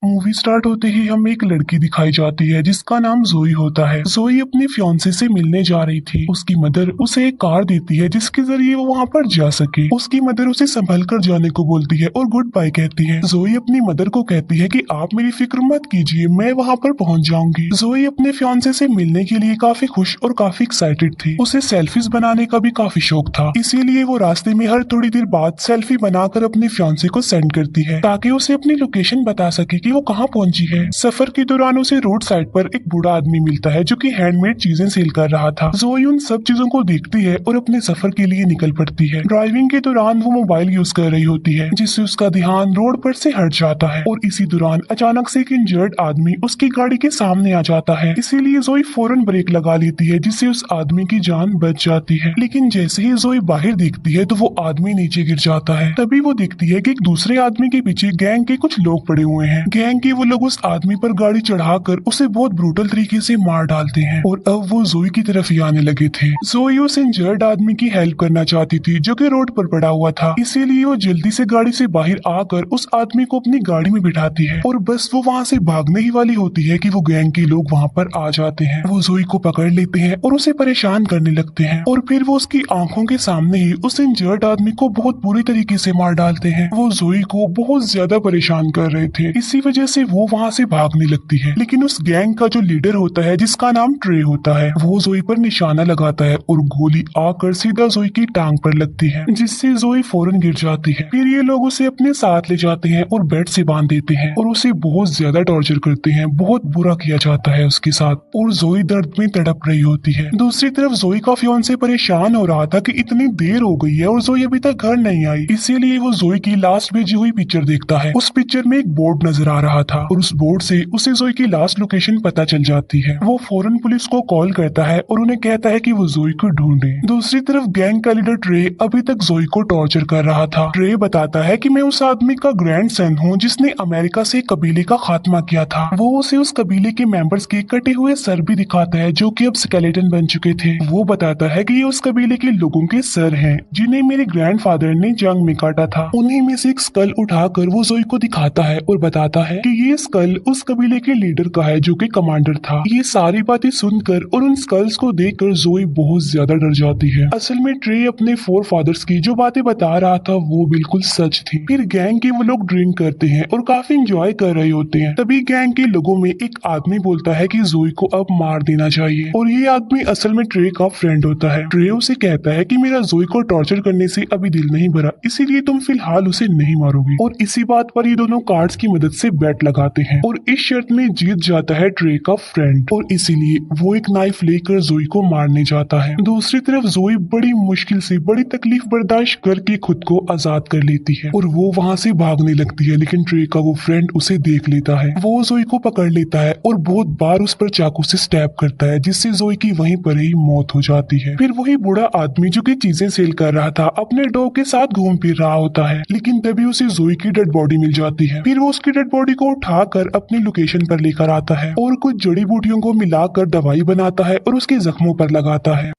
Movie start होते ही हमें एक लड़की दिखाई जाती है जिसका नाम जोई होता है। जोई अपने फियांसे से मिलने जा रही थी। उसकी मदर उसे एक कार देती है जिसके जरिए वो वहाँ पर जा सके। उसकी मदर उसे संभल कर जाने को बोलती है और गुड बाय कहती है। जोई अपनी मदर को कहती है कि आप मेरी फिक्र मत कीजिए, मैं वहाँ पर पहुँच जाऊंगी। जोई अपने फियांसे से मिलने के लिए काफी खुश और काफी एक्साइटेड थी। उसे सेल्फीज बनाने का भी काफी शौक था, इसीलिए वो रास्ते में हर थोड़ी देर बाद सेल्फी बनाकर अपने फियांसे को सेंड करती है ताकि उसे अपनी लोकेशन बता सके कि वो कहाँ पहुंची है। सफर के दौरान उसे रोड साइड पर एक बूढ़ा आदमी मिलता है जो कि हैंडमेड चीजें सेल कर रहा था। जोई उन सब चीजों को देखती है और अपने सफर के लिए निकल पड़ती है। ड्राइविंग के दौरान वो मोबाइल यूज कर रही होती है जिससे उसका ध्यान रोड पर से हट जाता है और इसी दौरान अचानक से एक इंजर्ड आदमी उसकी गाड़ी के सामने आ जाता है। इसीलिए जोई फौरन ब्रेक लगा लेती है जिससे उस आदमी की जान बच जाती है। लेकिन जैसे ही जोई बाहर देखती है तो वो आदमी नीचे गिर जाता है। तभी वो देखती है कि एक दूसरे आदमी के पीछे गैंग के कुछ लोग पड़े हुए हैं। गैंग के वो लोग उस आदमी पर गाड़ी चढ़ाकर उसे बहुत ब्रूटल तरीके से मार डालते हैं और अब वो जोई की तरफ ही आने लगे थे। जोई उस इंजर्ड आदमी की हेल्प करना चाहती थी जो कि रोड पर पड़ा हुआ था, इसीलिए वो जल्दी से गाड़ी से बाहर आकर उस आदमी को अपनी गाड़ी में बिठाती है और बस वो वहाँ से भागने ही वाली होती है कि वो गैंग के लोग वहाँ पर आ जाते हैं। वो जोई को पकड़ लेते हैं और उसे परेशान करने लगते हैं और फिर वो उसकी आंखों के सामने ही उस इंजर्ड आदमी को बहुत बुरी तरीके से मार डालते हैं। वो जोई को बहुत ज्यादा परेशान कर रहे थे, इसी वजह से वो वहाँ से भागने लगती है। लेकिन उस गैंग का जो लीडर होता है जिसका नाम ट्रे होता है, वो जोई पर निशाना लगाता है और गोली आकर सीधा जोई की टांग पर लगती है जिससे जोई फौरन गिर जाती है। फिर ये लोग उसे अपने साथ ले जाते हैं और बेड से बांध देते हैं और उसे बहुत ज्यादा टॉर्चर करते हैं। बहुत बुरा किया जाता है उसके साथ और जोई दर्द में तड़प रही होती है। दूसरी तरफ जोई का फियांसे परेशान हो रहा था कि इतनी देर हो गई है और जोई अभी तक घर नहीं आई, इसीलिए वो जोई की लास्ट भेजी हुई पिक्चर देखता है। उस पिक्चर में एक बोर्ड नजर आ रहा था और उस बोर्ड से उसे जोई की लास्ट लोकेशन पता चल जाती है। वो फौरन पुलिस को कॉल करता है और उन्हें कहता है कि वो जोई को ढूंढे। दूसरी तरफ गैंग का लीडर ट्रे अभी तक जोई को टॉर्चर कर रहा था। ट्रे बताता है कि मैं उस आदमी का ग्रैंडसन हूँ जिसने अमेरिका से कबीले का खात्मा किया था। वो उसे उस कबीले के मेंबर्स के कटे हुए सर भी दिखाता है जो कि अब स्केलेटन बन चुके थे। वो बताता है कि ये उस कबीले के लोगों के सर हैं जिन्हें मेरे ग्रैंडफादर ने जंग में काटा था। उन्हीं में से एक स्कल उठाकर वो जोई को दिखाता है और बताता है कि ये स्कल उस कबीले के लीडर का है जो कि कमांडर था। ये सारी बातें सुनकर और उन स्कल्स को देखकर जोई बहुत ज्यादा डर जाती है। असल में ट्रे अपने फोर फादर्स की जो बातें बता रहा था वो बिल्कुल सच थी। फिर गैंग के वो लोग ड्रिंक करते हैं और काफी एंजॉय कर रहे होते हैं। तभी गैंग के लोगों में एक आदमी बोलता है कि जोई को अब मार देना चाहिए और ये आदमी असल में ट्रे का फ्रेंड होता है। ट्रे उसे कहता है कि मेरा जोई को टॉर्चर करने से अभी दिल नहीं भरा, इसीलिए तुम फिलहाल उसे नहीं मारोगे। और इसी बात पर ये दोनों कार्ड्स की मदद से बेट लगाते हैं और इस शर्त में जीत जाता है ट्रे का फ्रेंड और इसीलिए वो एक नाइफ लेकर जोई को मारने जाता है। दूसरी तरफ जोई बड़ी मुश्किल से बड़ी तकलीफ बर्दाश्त करके खुद को आजाद कर लेती है और वो वहाँ से भागने लगती है, लेकिन ट्रे का वो फ्रेंड उसे देख लेता है। वो जोई को पकड़ लेता है और बहुत बार उस पर चाकू से स्टैब करता है जिससे जोई की वहीं पर ही मौत हो जाती है। फिर वही बूढ़ा आदमी जो कि चीजें सेल कर रहा था अपने डॉग के साथ घूम फिर रहा होता है, लेकिन तभी उसे जोई की डेड बॉडी मिल जाती है। फिर वो उसकी डेड बॉडी को उठाकर अपनी लोकेशन पर लेकर आता है और कुछ जड़ी बूटियों को मिलाकर दवाई बनाता है और उसके जख्मों पर लगाता है।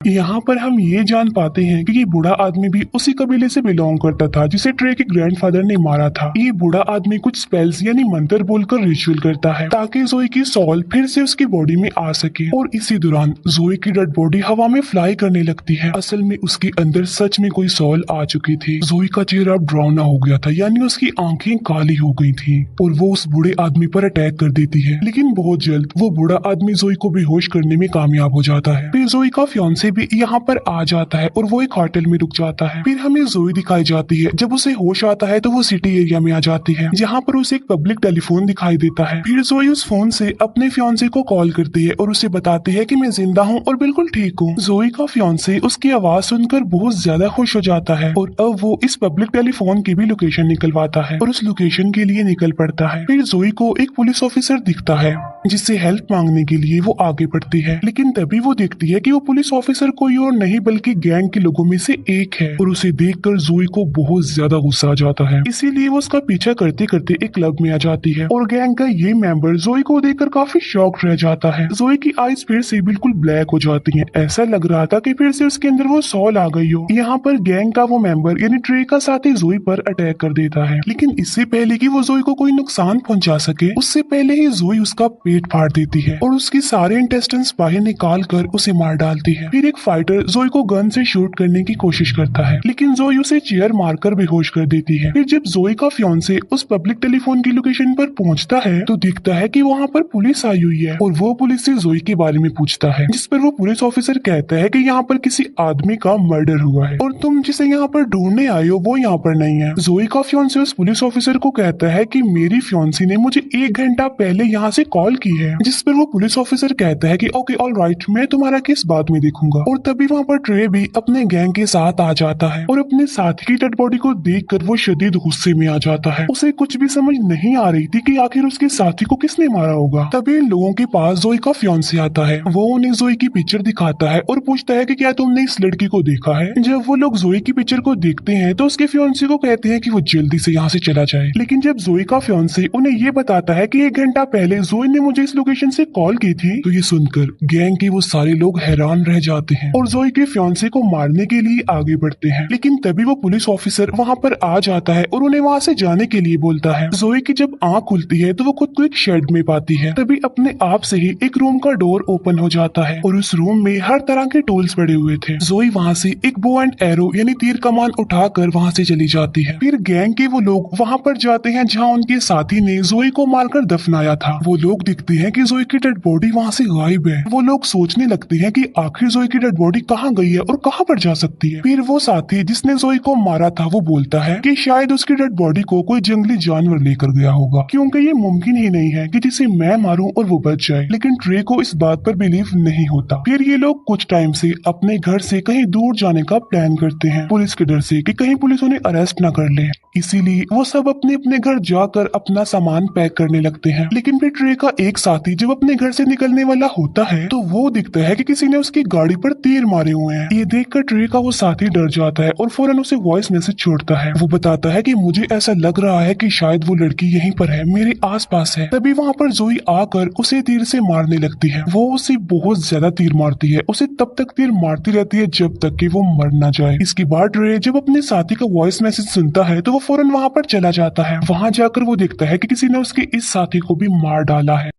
यहाँ पर हम ये जान पाते हैं कि ये बूढ़ा आदमी भी उसी कबीले से बिलोंग करता था जिसे ट्रे के ग्रैंडफादर ने मारा था। ये बूढ़ा आदमी कुछ स्पेल्स यानी मंत्र बोलकर रिचुअल करता है ताकि जोई की सोल फिर से उसकी बॉडी में आ सके और इसी दौरान जोई की डेड बॉडी हवा में फ्लाई करने लगती है। असल में उसके अंदर सच में कोई सोल आ चुकी थी। जोई का चेहरा डरावना हो गया था, यानी उसकी आंखें काली हो गई थी और वो उस बूढ़े आदमी पर अटैक कर देती है। लेकिन बहुत जल्द वो बूढ़ा आदमी जोई को बेहोश करने में कामयाब हो जाता है। फिर जोई का फियांसे भी यहाँ पर आ जाता है और वो एक होटल में रुक जाता है। फिर हमें जोई दिखाई जाती है। जब उसे होश आता है तो वो सिटी एरिया में आ जाती है जहाँ पर उसे एक पब्लिक टेलीफोन दिखाई देता है। फिर जोई उस फोन से अपने फियांसे को कॉल करती है और उसे बताती है कि मैं जिंदा हूँ और बिल्कुल ठीक हूँ। जोई का फियांसे उसकी आवाज सुनकर बहुत ज्यादा खुश हो जाता है और अब वो इस पब्लिक टेलीफोन की भी लोकेशन निकलवाता है और उस लोकेशन के लिए निकल पड़ता है। फिर जोई को एक पुलिस ऑफिसर दिखता है जिससे हेल्प मांगने के लिए वो आगे बढ़ती है। लेकिन तभी वो देखती है कि वो पुलिस ऑफिसर कोई और नहीं बल्कि गैंग के लोगों में से एक है और उसे देखकर जोई को बहुत ज्यादा गुस्सा आ जाता है। इसीलिए वो उसका पीछा करते करते एक क्लब में आ जाती है और गैंग का ये मेंबर जोई को देखकर काफी शॉक रह जाता है। जोई की आईज फिर से बिल्कुल ब्लैक हो जाती हैं। ऐसा लग रहा था कि फिर से उसके अंदर वो सॉल आ गई हो। यहाँ पर गैंग का वो मेंबर यानी ट्रे का साथी जोई पर अटैक कर देता है, लेकिन इससे पहले कि वो जोई को कोई नुकसान पहुंचा सके उससे पहले ही जोई उसका पेट फाड़ देती है और उसकी सारे इंटेस्टाइन्स बाहर निकाल कर उसे मार डालती है। फिर एक फाइटर जोई को गन से शूट करने की कोशिश करता है, लेकिन जोई उसे चेयर मारकर बेहोश कर देती है। फिर जब जोई का फियांसे उस पब्लिक टेलीफोन की लोकेशन पर पहुंचता है तो दिखता है कि वहाँ पर पुलिस आई हुई है और वो पुलिस से जोई के बारे में पूछता है, जिस पर वो पुलिस ऑफिसर कहता है कि यहाँ पर किसी आदमी का मर्डर हुआ है और तुम जिसे यहाँ पर ढूंढने आए हो वो यहाँ पर नहीं है। जोई का फियांसे उस पुलिस ऑफिसर को कहता है कि मेरी फियांसी ने मुझे 1 घंटा पहले यहाँ से कॉल की है, जिस पर वो पुलिस ऑफिसर कहता है कि ओके ऑलराइट, मैं तुम्हारा केस बाद में देखूंगा। और तभी वहाँ पर ट्रे भी अपने गैंग के साथ आ जाता है और अपने साथी की डेड बॉडी को देखकर वो शदीद गुस्से में आ जाता है। उसे कुछ भी समझ नहीं आ रही थी कि आखिर उसके साथी को किसने मारा होगा। तभी इन लोगों के पास जोई का फियांसे आता है। वो उन्हें जोई की पिक्चर दिखाता है और पूछता है कि क्या तुमने इस लड़की को देखा है। जब वो लोग जोई की पिक्चर को देखते हैं तो उसके फियांसे को कहते हैं कि वो जल्दी से यहाँ से चला जाए, लेकिन जब जोई का फियांसे उन्हें ये बताता है कि 1 घंटा पहले जोई ने मुझे इस लोकेशन से कॉल की थी, तो ये सुनकर गैंग के वो सारे लोग हैरान रह जाते हैं और जोई के फियांसे को मारने के लिए आगे बढ़ते हैं। लेकिन तभी वो पुलिस ऑफिसर वहाँ पर आ जाता है और उन्हें वहाँ से जाने के लिए बोलता है। जोई की जब आंख खुलती है तो वो खुद को एक शेड में पाती है। तभी अपने आप से ही एक रूम का डोर ओपन हो जाता है और उस रूम में हर तरह के टूल्स पड़े हुए थे। जोई वहाँ से एक बो एंड एरो यानी तीर कमान उठाकर वहाँ से चली जाती है। फिर गैंग के वो लोग वहाँ पर जाते हैं जहाँ उनके साथी ने जोई को मारकर दफनाया था। वो लोग दिखते हैं कि जोई की डेड बॉडी वहाँ से गायब है। वो लोग सोचने लगते हैं कि आखिर जोई की डेड बॉडी कहाँ गई है और कहाँ पर जा सकती है। फिर वो साथी जिसने जोई को मारा था वो बोलता है कि शायद उसकी डेड बॉडी को कोई जंगली जानवर लेकर गया होगा, क्योंकि ये मुमकिन ही नहीं है कि जिसे मैं मारूं और वो बच जाए। लेकिन ट्रे को इस बात पर बिलीव नहीं होता। फिर ये लोग कुछ टाइम से अपने घर से कहीं दूर जाने का प्लान करते हैं, पुलिस के डर से कि कहीं पुलिस उन्हें अरेस्ट न कर ले। इसीलिए वो सब अपने अपने घर जाकर अपना सामान पैक करने लगते हैं। लेकिन फिर ट्रे का एक साथी जब अपने घर से निकलने वाला होता है तो वो दिखता है कि किसी ने उसकी गाड़ी पर तीर मारे हुए हैं। ये देखकर ट्रे का वो साथी डर जाता है और फौरन उसे वॉइस मैसेज छोड़ता है। वो बताता है कि मुझे ऐसा लग रहा है कि शायद वो लड़की यहीं पर है, मेरे आसपास है। तभी वहाँ पर जोई आकर उसे तीर से मारने लगती है। वो उसे बहुत ज्यादा तीर मारती है, उसे तब तक तीर मारती रहती है जब तक कि वो मर ना जाए। इसके बाद ट्रे जब अपने साथी का वॉइस मैसेज सुनता है तो वो फौरन वहाँ पर चला जाता है। वहाँ जाकर वो देखता है कि किसी ने उसके इस साथी को भी मार डाला है।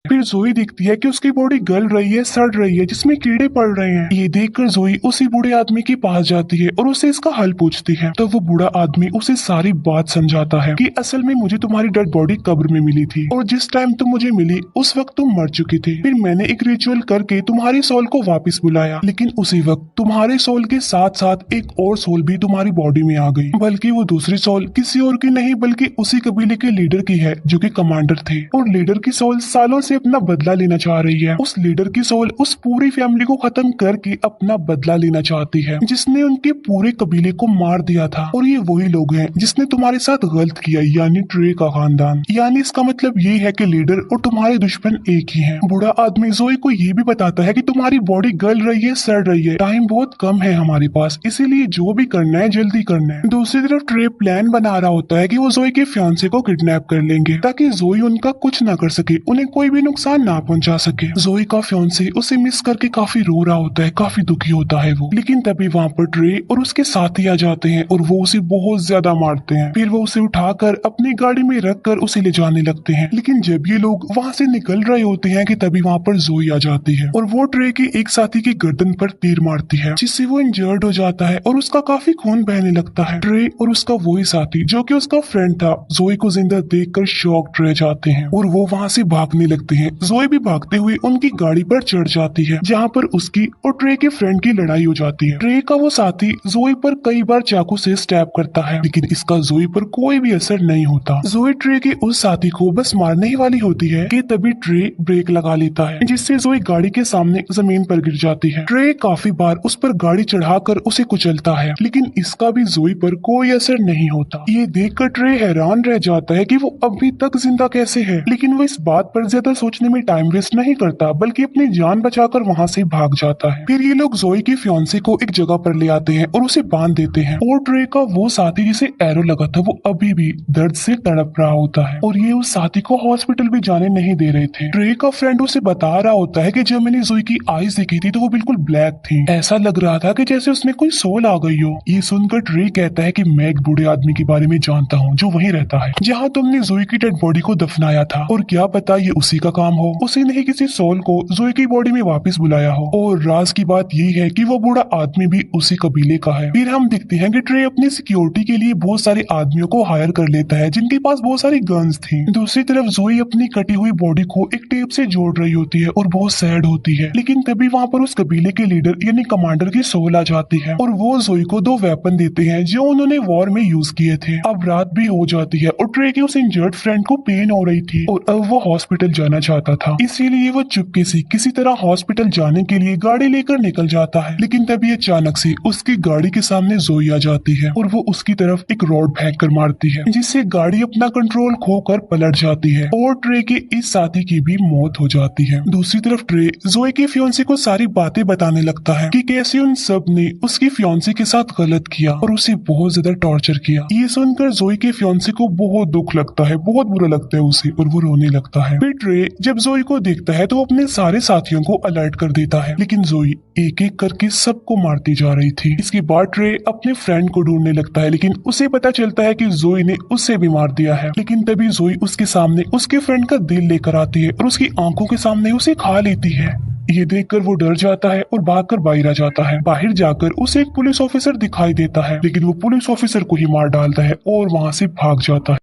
फिर जोई दिखती है कि उसकी बॉडी गल रही है, सड़ रही है, जिसमें कीड़े पड़ रहे हैं। ये देखकर जोई उसी बूढ़े आदमी के पास जाती है और उससे इसका हल पूछती है। तो वो बूढ़ा आदमी उसे सारी बात समझाता है कि असल में मुझे तुम्हारी डेड बॉडी कब्र में मिली थी और जिस टाइम तुम मुझे मिली उस वक्त तुम मर चुकी थी। फिर मैंने एक रिचुअल करके तुम्हारी सोल को वापस बुलाया, लेकिन उसी वक्त तुम्हारे सोल के साथ साथ एक और सोल भी तुम्हारी बॉडी में आ गई। बल्कि वो दूसरी सोल किसी और की नहीं बल्कि उसी कबीले के लीडर की है जो कि कमांडर थे, और लीडर की सोल सालों से अपना बदला लेना चाह रही है। उस लीडर की सोल उस पूरी फैमिली को खत्म करके अपना बदला लेना चाहती है जिसने उनके पूरे कबीले को मार दिया था। और ये वही लोग हैं जिसने तुम्हारे साथ गलत किया, यानी ट्रे का खानदान। यानी इसका मतलब ये है कि लीडर और तुम्हारे दुश्मन एक ही हैं। बूढ़ा आदमी जोई को ये भी बताता है कि तुम्हारी बॉडी गल रही है, सड़ रही है, टाइम बहुत कम है हमारे पास, इसीलिए जो भी करना है जल्दी करना है। दूसरी तरफ ट्रे प्लान बना रहा होता है कि वो जोई के फियांसे को किडनैप कर लेंगे ताकि जोई उनका कुछ ना कर सके, उन्हें कोई भी नुकसान ना पहुंचा सके। जोई का फियांसे उसे मिस करके काफी रो रहा होता है, काफी दुखी होता है वो। लेकिन तभी वहाँ पर ट्रे और उसके साथी आ जाते हैं और वो उसे बहुत ज्यादा मारते हैं। फिर वो उसे उठाकर अपनी गाड़ी में रखकर उसे ले जाने लगते हैं। लेकिन जब ये लोग वहाँ से निकल रहे होते हैं कि तभी वहाँ पर जोई आ जाती है और वो ट्रे के एक साथी की गर्दन पर तीर मारती है, जिससे वो इंजर्ड हो जाता है और उसका काफी खून बहने लगता है। ट्रे और उसका वही साथी जो कि उसका फ्रेंड था जोई को जिंदा देखकर शॉक्ड रह जाते हैं और वो वहाँ से भागने लगते देखते हैं जोई भी भागते हुए उनकी गाड़ी पर चढ़ जाती है, जहाँ पर उसकी और ट्रे के फ्रेंड की लड़ाई हो जाती है। ट्रे का वो साथी जोई पर कई बार चाकू से स्टैब करता है, लेकिन इसका जोई पर कोई भी असर नहीं होता। जोई ट्रे के उस साथी को बस मारने ही वाली होती है कि तभी ट्रे ब्रेक लगा लेता है, जिससे जोई गाड़ी के सामने जमीन पर गिर जाती है। ट्रे काफी बार उस पर गाड़ी चढ़ाकर उसे कुचलता है, लेकिन इसका भी जोई पर कोई असर नहीं होता। ये देखकर ट्रे हैरान रह जाता है कि वो अभी तक जिंदा कैसे है, लेकिन वो इस बात पर ज्यादा सोचने में टाइम वेस्ट नहीं करता, बल्कि अपनी जान बचाकर वहाँ से भाग जाता है। फिर ये लोग जोई की फियांसे को एक जगह पर ले आते हैं और उसे बांध देते हैं, और ट्रे का वो साथी जिसे एरो लगा था वो अभी भी दर्द से तड़प रहा होता है, और ये उस साथी को हॉस्पिटल भी जाने नहीं दे रहे थे। ट्रे का फ्रेंड उसे बता रहा होता है कि जब मैंने जोई की आईज देखी थी तो वो बिल्कुल ब्लैक थी, ऐसा लग रहा था कि जैसे उसमें कोई सोल आ गई हो। ये सुनकर ट्रे कहता है कि मैं एक बूढ़े आदमी के बारे में जानता हूँ जो वहीं रहता है जहाँ तुमने जोई की डेड बॉडी को दफनाया था, और क्या पता ये उसी का काम हो, उसी ने किसी सोल को जोई की बॉडी में वापस बुलाया हो। और राज की बात यही है कि वो बूढ़ा आदमी भी उसी कबीले का है। फिर हम देखते हैं कि ट्रे अपनी सिक्योरिटी के लिए बहुत सारे आदमियों को हायर कर लेता है जिनके पास बहुत सारी गन्स थी। दूसरी तरफ जोई अपनी कटी हुई बॉडी को एक टेप से जोड़ रही होती है और बहुत सैड होती है, लेकिन तभी वहाँ पर उस कबीले के लीडर यानी कमांडर की सोल आ जाती है, और वो जोई को 2 वेपन देते हैं जो उन्होंने वॉर में यूज किए थे। अब रात भी हो जाती है और ट्रे के उस इंजर्ड फ्रेंड को पेन हो रही थी, और अब वो हॉस्पिटल जाना चाहता था, इसीलिए वो चुपके से किसी तरह हॉस्पिटल जाने के लिए गाड़ी लेकर निकल जाता है। लेकिन तभी अचानक से उसकी गाड़ी के सामने जोई आ जाती है और वो उसकी तरफ एक रॉड फेंक कर मारती है, जिससे गाड़ी अपना कंट्रोल खोकर पलट जाती है और ट्रे के इस साथी की भी मौत हो जाती है। दूसरी तरफ ट्रे जोई के फियांसे को सारी बातें बताने लगता है कि कैसे उन सब ने उसकी फियांसे के साथ गलत किया और उसे बहुत ज्यादा टॉर्चर किया। ये सुनकर जोई के फियांसे को बहुत दुख लगता है, बहुत बुरा लगता है उसे, और वो रोने लगता है। फिर ट्रे जब जोई को देखता है तो अपने सारे साथियों को अलर्ट कर देता है, लेकिन जोई एक एक करके सबको मारती जा रही थी। इसके बाद ट्रे अपने फ्रेंड को ढूंढने लगता है, लेकिन उसे पता चलता है कि जोई ने उसे भी मार दिया है। लेकिन तभी जोई उसके सामने उसके फ्रेंड का दिल लेकर आती है और उसकी आंखों के सामने उसे खा लेती है। ये देखकर वो डर जाता है और भागकर बाहर आ जाता है। बाहर जाकर उसे एक पुलिस ऑफिसर दिखाई देता है, लेकिन वो पुलिस ऑफिसर को ही मार डालता है और वहाँ से भाग जाता है।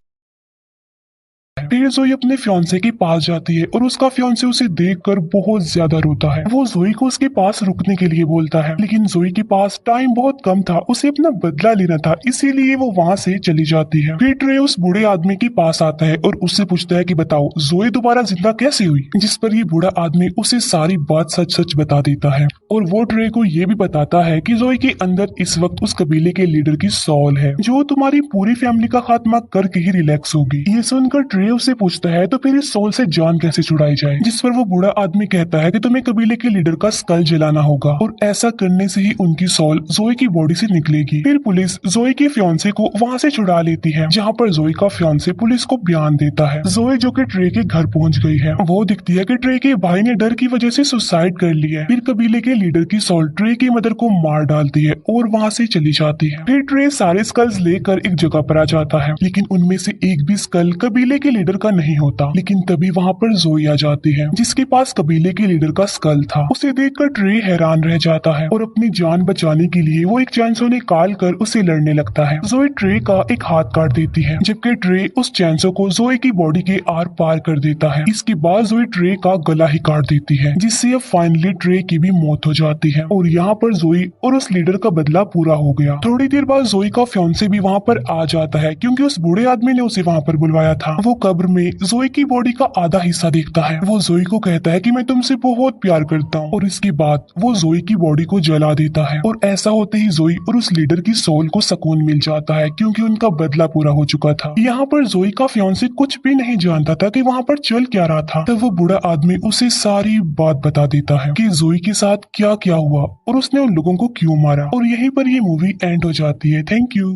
फिर जोई अपने फियांसे के पास जाती है और उसका फियांसे उसे देखकर बहुत ज्यादा रोता है। वो जोई को उसके पास रुकने के लिए बोलता है, लेकिन जोई के पास टाइम बहुत कम था, उसे अपना बदला लेना था, इसीलिए वो वहाँ से चली जाती है। फिर ट्रे उस बूढ़े आदमी के पास आता है और उससे पूछता है कि बताओ जोई दोबारा जिंदा कैसे हुई, जिस पर ये बूढ़ा आदमी उसे सारी बात सच सच बता देता है, और वो ट्रे को ये भी बताता है कि जोई के अंदर इस वक्त उस कबीले के लीडर की सॉल है जो तुम्हारी पूरी फैमिली का खात्मा करके ही रिलैक्स होगी। ये सुनकर ट्रे उससे पूछता है तो फिर इस सोल से जान कैसे छुड़ाई जाए, जिस पर वो बूढ़ा आदमी कहता है कि तुम्हें कबीले के लीडर का स्कल जलाना होगा और ऐसा करने से ही उनकी सोल जोई की बॉडी से निकलेगी। फिर पुलिस जोई के फियांसे को वहाँ से छुड़ा लेती है, जहाँ पर जोई का फियांसे पुलिस को बयान देता है। जोई जो कि ट्रे के घर पहुँच गई है, वो दिखती है कि ट्रे के भाई ने डर की वजह से सुसाइड कर लिया है। फिर कबीले के लीडर की सोल ट्रे की मदर को मार डालती है और वहाँ से चली जाती है। फिर ट्रे सारे स्कल्स लेकर एक जगह पर आ जाता है, लेकिन उनमें से एक भी स्कल कबीले के लीडर का नहीं होता। लेकिन तभी वहाँ पर जोई आ जाती है, जिसके पास कबीले के लीडर का स्कल था। उसे देखकर ट्रे हैरान रह जाता है और अपनी जान बचाने के लिए वो एक चैंसो निकाल कर उसे लड़ने लगता है। जोई ट्रे का एक हाथ काट देती है, जबकि ट्रे उस चैंसो को जोई की बॉडी के आर पार कर देता है। इसके बाद जोई ट्रे का गला ही काट देती है, जिससे अब फाइनली ट्रे की भी मौत हो जाती है। और यहाँ पर जोई और उस लीडर का बदला पूरा हो गया। थोड़ी देर बाद जोई का फियांसे भी वहाँ पर आ जाता है, क्योंकि उस बूढ़े आदमी ने उसे वहाँ पर बुलवाया था। वो कब्र में जोई की बॉडी का आधा हिस्सा देखता है। वो जोई को कहता है कि मैं तुमसे बहुत प्यार करता हूँ, और इसके बाद वो जोई की बॉडी को जला देता है। और ऐसा होते ही जोई और उस लीडर की सोल को सुकून मिल जाता है, क्योंकि उनका बदला पूरा हो चुका था। यहाँ पर जोई का फियांसे कुछ भी नहीं जानता था कि वहाँ पर चल क्या रहा था। तब वो बूढ़ा आदमी उसे सारी बात बता देता है कि जोई के साथ क्या क्या हुआ और उसने उन लोगों को क्यों मारा। और यहीं पर ये मूवी एंड हो जाती है। Thank you.